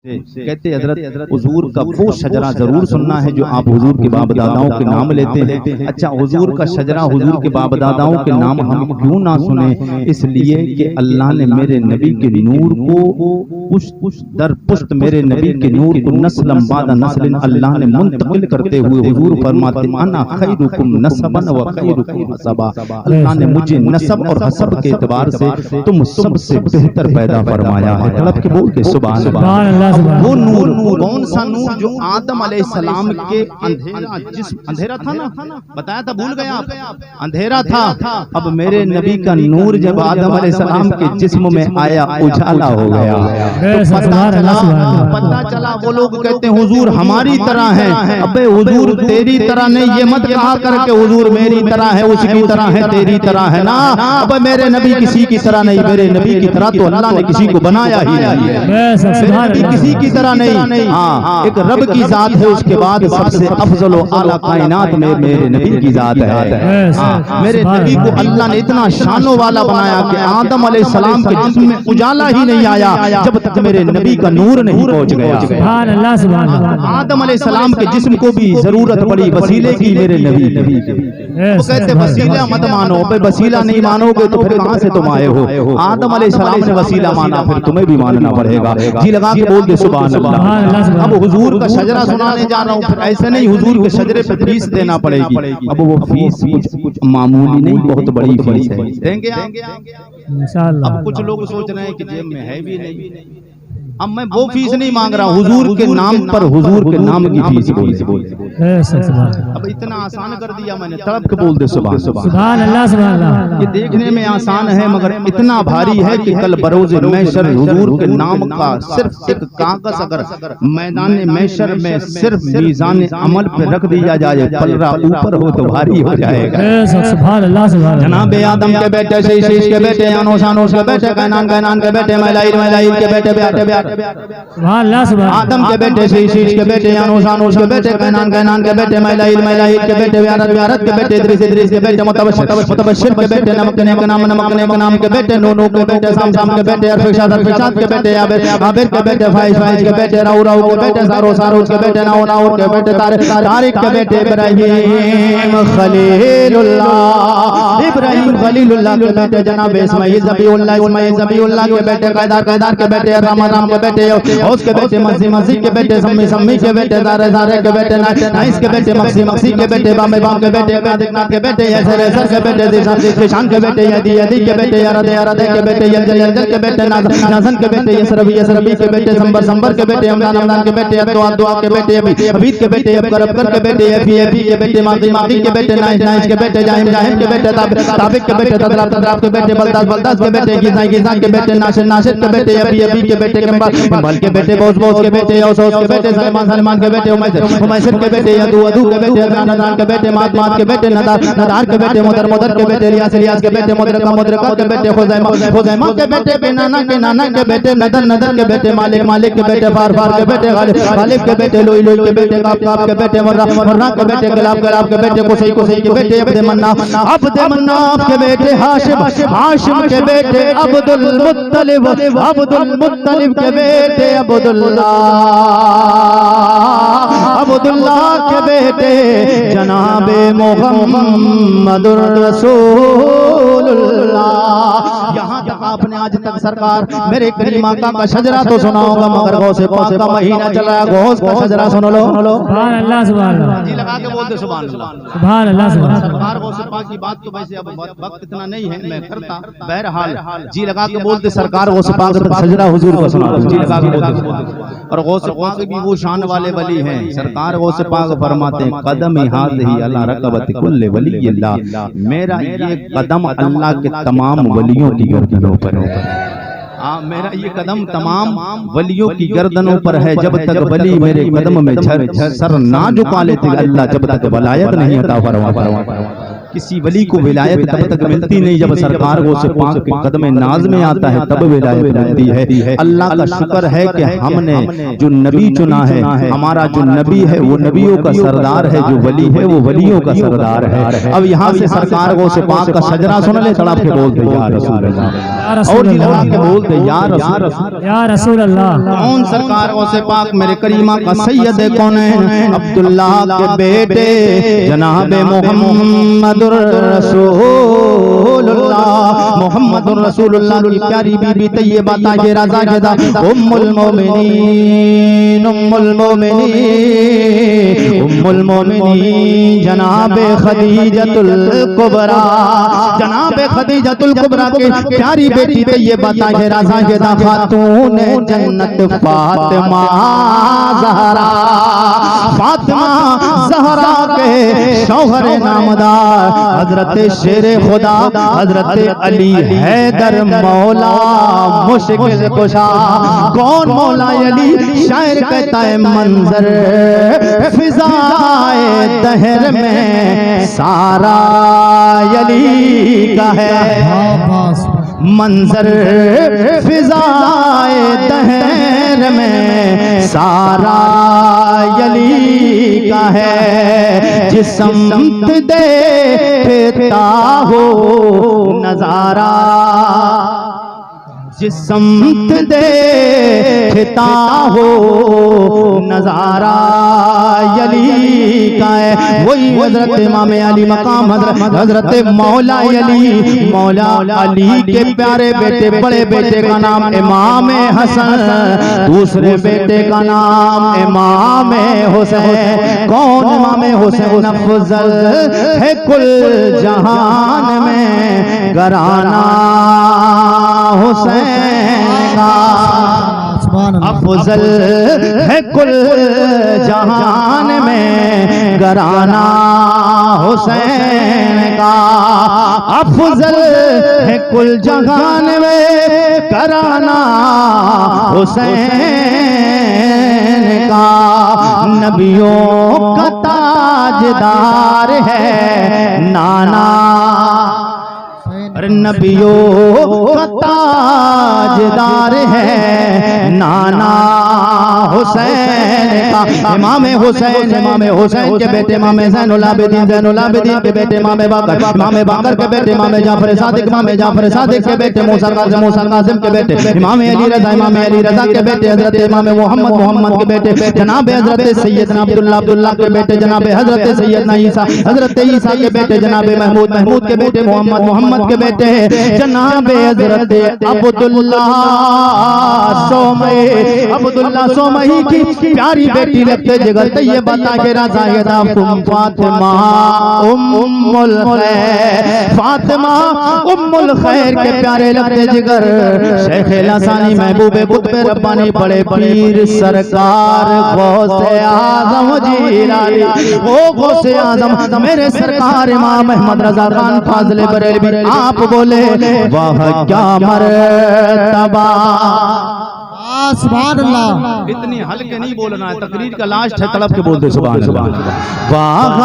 कहते हजरत हुजूर का वो शजरा जरूर सुनना है जो आप हुजूर के बाप दादाओं के नाम लेते हैं। अच्छा, हुजूर का शजरा हुजूर के बाप दादाओं के नाम हम क्यों ना सुने? इसलिए कि अल्लाह ने मेरे नबी के नूर को पुष्ट दर पुष्ट मेरे नबी के नूर को नस्लन बाद नस्लिन अल्लाह ने मुंतकिल करते हुए हुजूर फरमाते अना खैरुकुम नसबन व खैरुकुम हसबा। अल्लाह ने मुझे नसब और हसब के एतबार से तुम सबसे बेहतर पैदा फरमाया है। तड़प के बोल के सुभान अल्लाह। वो नूर कौन सा नूर जो आदम अलैहिस्सलाम के अंधेरा था ना, बताया था, भूल गया आप, अंधेरा था। अब मेरे नबी का नूर जब आदम अलैहिस्सलाम के जिस्म में आया उजाला हो गया। तो पता चला वो लोग कहते हैं हुजूर हमारी तरह है। अबे हुजूर तेरी तरह नहीं, ये मत कहा करके हुजूर मेरी तरह है, उसकी तरह है, तेरी तरह है ना। अब मेरे नबी किसी की तरह नहीं, मेरे नबी की तरह तो अल्लाह ने किसी को बनाया ही नहीं है, किसी की तरह नहीं। हाँ, एक रब की जात है, उसके बाद सबसे अफजल व आला कायनात में मेरे नबी की जात है। हाँ, मेरे नबी को अल्लाह ने इतना शानों वाला बनाया कि आदम अलैहिस्सलाम के जिस्म में उजाला ही नहीं आया जब तक मेरे नबी का नूर नहीं पहुंच गया। सुभान अल्लाह, सुभान अल्लाह। आदम अलैहिस्सलाम के जिस्म को भी जरूरत पड़ी वसीले की मेरे नबी की। वो कहते वसीला मत मानो, भाई वसीला नहीं मानोगे तो फिर कहां से तुम आए हो? आदम अलैहिस्सलाम ने वसीला माना, फिर तुम्हें भी मानना पड़ेगा। जी लगा के बोल दे सुभान अल्लाह। अब हुजूर का शजरा सुनाने जा रहा हूँ, फिर ऐसे नहीं हुजूर के शजरे पे फीस देना पड़ेगी। अब वो फीस कुछ मामूली नहीं, बहुत बड़ी फीस है, देंगे इंशाअल्लाह। अब कुछ लोग सोच रहे हैं कि जेब में है भी नहीं। अब मैं वो फीस नहीं मांग रहा, हुजूर के नाम पर हुजूर के नाम की फीस बोल। अब इतना आसान कर दिया मैंने, तड़प के बोल दे सुभान अल्लाह, सुभान अल्लाह। ये देखने में आसान है मगर इतना भारी है कि कल बरोज़े महशर हुजूर के नाम का सिर्फ एक कागज अगर मैदान महशर में सिर्फ मीज़ान अमल पे रख दिया जाए, पलरा ऊपर हो तो भारी हो जाएगा। सुभान अल्लाह, सुभान अल्लाह। जनाब आदम के बेटे, शीश के बेटे, अनोश के बेटे, कैनान के बेटे, मलाइल के बेटे, सुभान अल्लाह, सुभान। आदम के बेटे, शीश के बेटे, अनोश के बेटे, कैनान के बेटे, मलाइल के बेटे, व्यारत के बेटे, इद्रीस के बेटे, मुतबश्शिर के बेटे, नमक के नाम के बेटे, नूह के बेटे, शाम के बेटे, अरफशाद के बेटे, आबिर के बेटे, फाइज के बेटे, राऊ के बेटे, सारोज के बेटे, नाउर के बेटे, तारिक के बेटे, इब्राहिम खलीलुल्लाह के बेटे, जनाब इस्माइल ज़बीउल्लाह के बेटे, कैदार के बेटे, राम के बेटे, उसके बेटे, मसी के बेटे, सम्मी के बेटे, जारे के बेटे, नाइस के बेटे, मक्सी के बेटे, बाम के बेटे, कादिकनाथ के बेटे, यसर के बेटे, दिशान के बेटे, यदी के बेटे, यारदे के बेटे, यंजल के बेटे, नाज़न के बेटे, यसरबी के बेटे, संबर के बेटे, हमदान के बेटे, दुआ के बेटे, अबीद के बेटे, अबकर के बेटे, एफी के बेटे, मादी के बेटे, नाइस के बेटे, जाहिम के बेटे, ताबिक के बेटे, तदराब के बेटे, बलदास के बेटे, गीजा के बेटे, नाशिर के बेटे, अबी के बेटे, कंबल के बेटे, बोस के बेटे, औस के बेटे, सलमान के बेटे, उमैसर के बेटे, अदू के बेटे, अदनान के बेटे, मात के बेटे, नदार के बेटे, मुदर के बेटे, रियास के बेटे, मुदरका के बेटे, खुज़ैमा के बेटे, बेनाना के बेटे, नदर के बेटे, मालिक के बेटे, फार के बेटे, गालिब के बेटे, लोई के बेटे, काब के बेटे, मुर्रा के बेटे, गलाब के बेटे, कुसई के बेटे, अब्दे मन्नाफ के बेटे, हाशिम के बेटे, अब्दुल मुत्तलिब के बेटे, अब्दुल्लाह के बेटे, जनाबे मुहम्मदुर रसूलुल्लाह। यहाँ तक आपने आज तक सरकार मेरे करीम आका का शजरा तो सुना होगा, मगर गौसे पाक का महीना चल रहा है, गौस का शजरा सुन लो। सुभान अल्लाह, सुभान अल्लाह। जी लगा के बोलते सुभान अल्लाह, सुभान अल्लाह, सुभान अल्लाह। सरकार गौसे पाक की बात तो वैसे अब वक्त इतना नहीं है मैं करता, बहरहाल जी लगा के बोलते सरकार गौसे पाक का शजरा हुजूर को सुना दो। जी लगा के बोलते। और गौसे पाक भी वो शान वाले वली हैं। सरकार गौसे पाक फरमाते हैं कदम हाज़िही अला रक़बत कुल्ल वलिय्यिल्लाह, मेरा ये कदम अल्लाह के तमाम वलियों की गर्दनों पर है। मेरा ये कदम तमाम वलियों की गर्दनों पर है। जब तक वली मेरे कदम में सर ना झुका लेते अल्लाह जब तक वलायत नहीं अता फरमा। किसी वली को विलायत तब तक मिलती नहीं जब सरकार को से पाक के कदम नाज में आता है, तब विलायत मिलती है। अल्लाह का शुक्र है कि हमने जो नबी चुना है, हमारा जो नबी है वो नबियों का सरदार है, जो वली है वो वलियों का सरदार है। अब यहाँ से सरकार को से पाक का शजरा सुन ले, तड़प के बोलते या रसूल अल्लाह, और जिला के बोलते या रसूल अल्लाह। कौन सरकार को से पाक मेरे करीमा का सैयद कौन है? अब्दुल्ला के बेटे जनाब मोहम्मदुर रसूलुल्लाह, मोहम्मदुर रसूलुल्लाह की प्यारी बीबी तैयबा ताहिरा ज़ाहिदा उम्मुल मोमिनीन, उम्मुल मोमिनीन, उम्मुल मोमिनीन जनाब खदीजतुल कुबरा, जनाब खदीजतुल कुबरा के प्यारी बेटी तैयबा ताहिरा ज़ाहिदा खातून जन्नत फातिमा ज़हरा, फातिमा ज़हरा के शौहर नामदार हजरत शेरे खुदा हजरत अली हैदर मौला मुश्किल कुशा। कौन मौला अली? शायर कहता है मंजर फिजाए दहर में सारा अली का है, मंजर फिजाए दहर में सारा अली का है। जिस समत देखता हो नजारा, जिस समत देखता हो नजारा अली का है। वही हजरत इमाम अली मकाम हजरत मौला अली, मौला अली के प्यारे बेटे बड़े बेटे का नाम इमाम हसन, दूसरे बेटे का नाम इमाम हुसैन। कौन इमाम हुसैन? अफजल है कुल जहान में घराना हुसैन का, अफजल है कुल जहान में घराना हुसैन का, अफजल है कुल जहान में घराना हुसैन का। नबियों का ताजदार है नाना, नबियों का ताजदार है नाना हुसैन का। इमाम हुसैन, इमाम हुसैन के बेटे इमाम ज़ैनुल आबिदीन, ज़ैनुल आबिदीन के बेटे इमाम बाकर, इमाम बाकर के बेटे इमाम जाफर सादिक, इमाम जाफर सादिक के बेटे मूसा काज़िम, मूसा काज़िम के बेटे इमाम अली रज़ा, इमाम अली रज़ा के बेटे हजरत इमाम मोहम्मद, मोहम्मद के बेटे जनाब हजरत सैयदना अब्दुल्ला, अब्दुल्ला के बेटे जनाब हजरत सैयदना ईसा, हजरत ईसा के बेटे जनाब महमूद, महमूद के बेटे मोहम्मद, मोहम्मद के बेटे जनाब हजरत अब्दुल्ला सोमई, अब्दुल्ला सोमई की प्यारी बेटी लगते जिगर तैयबा ताहिरा ज़ाहिदा फातिमा उम्मुल खैर, फातिमा उम्मुल खैर के प्यारे लगते जिगर शेख लसानी महबूबे कुतुब रब्बानी बड़े पीर सरकार गौसे आजम जीलानी, ओ गौसे आजम मेरे सरकार इमाम अहमद रज़ा खान फाज़िल बरेलवी, आप बोले वाह क्या मर्तबा। सुभान अल्लाह। इतनी हल्के नहीं बोलना है, तकरीर का लास्ट है, तड़प के बोलते सुभान अल्लाह। वाह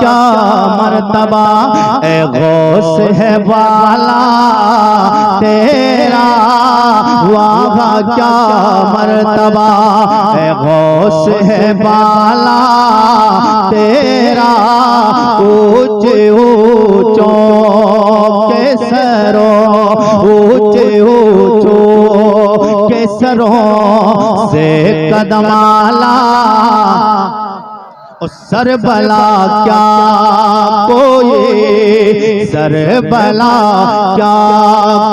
क्या मर्तबा ए गौस है वाला तेरा, वाह क्या मर्तबा ए गौस है वाला तेरा, ऊंचे ऊंचों के सरों, ऊंचे ऊंचों के सरों से कदमाला, सरबला क्या कोई, सरबला क्या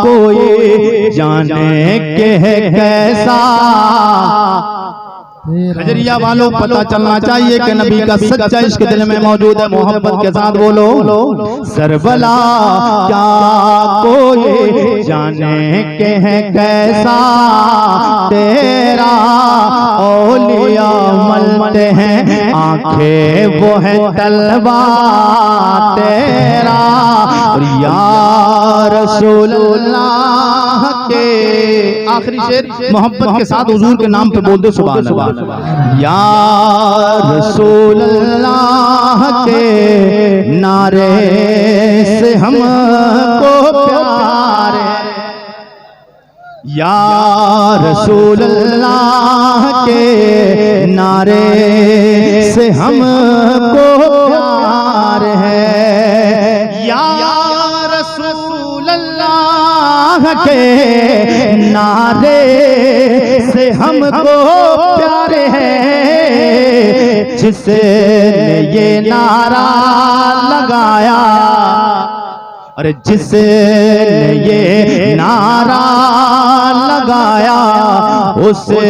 कोई जाने के है कैसा। खजरिया वालों पता चलना चाहिए कि नबी का सच्चा इश्क दिल में मौजूद है। मोहब्बत के साथ बोलो सरबला क्या कोई जाने के है कैसा, तेरा औलिया मलते हैं आंखें वो है तलवार तेरा, या रसूलुल्लाह के आखिरी शेर मोहब्बत के साथ हुजूर के नाम पे बोल दो सुभान अल्लाह। या रसूल अल्लाह के नारे से हमको प्यार है, या रसूल अल्लाह के नारे से हमको प्यार है, या रसूल अल्लाह के नारे से हमको प्यार है, जिसने ये नारा लगाया, अरे जिसने ये नारा लगाया उसे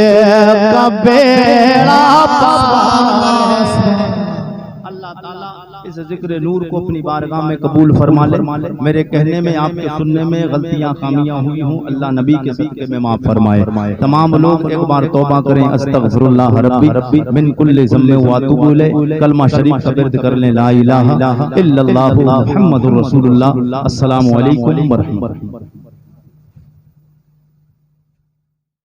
बेड़ा पास। अल्लाह ताला इस जिक्र नूर को अपनी बारगाह में कबूल फरमा ले। मेरे कहने में आपके सुनने में गलतियां खामियां हुई हूं, अल्लाह नबी के सदक़े में माफ फरमाए। तमाम लोग एक बार तौबा करें, अस्तगफिरुल्लाह रब्बी मिन कुल्लि ज़म्बिन व अतूबु इलैह। कलमा शरीफ का विर्द कर लें, ला इलाहा इल्लल्लाहु मुहम्मदुर रसूलुल्लाह। अस्सलामु अलैकुम व रहमतुल्लाह।